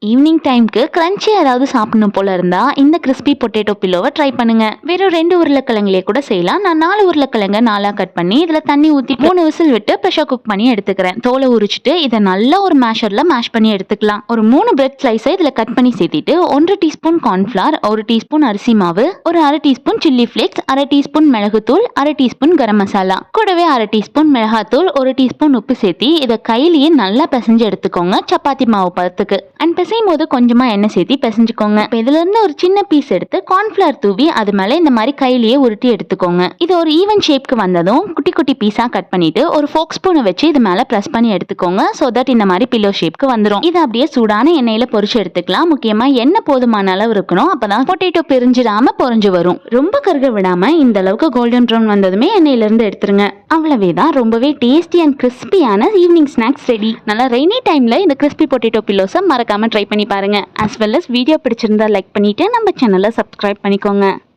Evening டைம்க்கு crunchy ஏதாவது சாப்பிடணும் போல இருந்தா இந்த கிறிஸ்பி பொட்டேட்டோ பில்லோவை ட்ரை பண்ணுங்க. வெறும் 2 உருளைக்கிழங்குலே கூட செய்யலாம். நான் 4 உருளைக்கிழங்க 4 கட் பண்ணி இதுல தண்ணி ஊத்தி 3 விசில் விட்டு ப்ரெஷர் குக் பண்ணி எடுத்துக்கிறேன். தோலை உரிச்சிட்டு இதை நல்லா ஒரு மேஷர்ல மேஷ் பண்ணி எடுத்துக்கலாம். ஒரு 3 பிரெட் ஸ்லைஸை இதுல கட் பண்ணி சேர்த்திட்டு 1 டீஸ்பூன் கார்ன்ஃபிளவர், 1 டீஸ்பூன் அரிசி மாவு, ஒரு 1/2 டீஸ்பூன் சில்லி ஃபிளேக்ஸ், 1/2 டீஸ்பூன் மிளகுத்தூள், 1/2 டீஸ்பூன் கரம் மசாலா, கூடவே 1/2 டீஸ்பூன் மிளகாத்தூள், 1 டீஸ்பூன் உப்பு சேர்த்தி இதை கையிலேயே நல்லா பிசைஞ்சு எடுத்துக்கோங்க சப்பாத்தி மாவு பதத்துக்கு. அண்ட் பிசையும் போது கொஞ்சமா எண்ணெய் சேர்த்தி பிசைஞ்சுக்கோங்க. இதுல இருந்து ஒரு சின்ன பீஸ் எடுத்து கார்ன்ஃபிளவர் தூவி அது மேல இந்த மாதிரி கையிலேயே உருட்டி எடுத்துக்கோங்க. இது ஒரு ஈவன் ஷேப்க்கு வந்ததும் குட்டி குட்டி பீஸா கட் பண்ணிட்டு ஒரு ஃபோக் ஸ்பூனை வச்சு இது மேல பிரஸ் பண்ணி எடுத்துக்கோங்க. சோ தட் இந்த மாதிரி பில்லோ ஷேப்க்கு வந்துடும். இது அப்படியே சூடான எண்ணெயில பொரிச்சு எடுத்துக்கலாம். முக்கியமா எண்ணெய் போதுமான அளவு இருக்கணும். அப்பதான் பொட்டேட்டோ பிரிஞ்சிடாம பொரிஞ்சு வரும். ரொம்ப கருக விடாம இந்த அளவுக்கு கோல்டன் ப்ரௌன் வந்ததுமே எண்ணெயில இருந்து எடுத்துருங்க. அவ்வளவேதான், ரொம்பவே டேஸ்டி அண்ட் கிறிஸ்பியான ஈவினிங் ஸ்நாக்ஸ் ரெடி. நல்லா ரெய்னி டைம்ல இந்த கிறிஸ்பி பொட்டேட்டோ பில்லோஸை மறக்காம ட்ரை பண்ணி பாருங்க. as well as வீடியோ பிடிச்சிருந்தா லைக் பண்ணிட்டு நம்ம சேனலை சப்ஸ்கிரைப் பண்ணிக்கோங்க.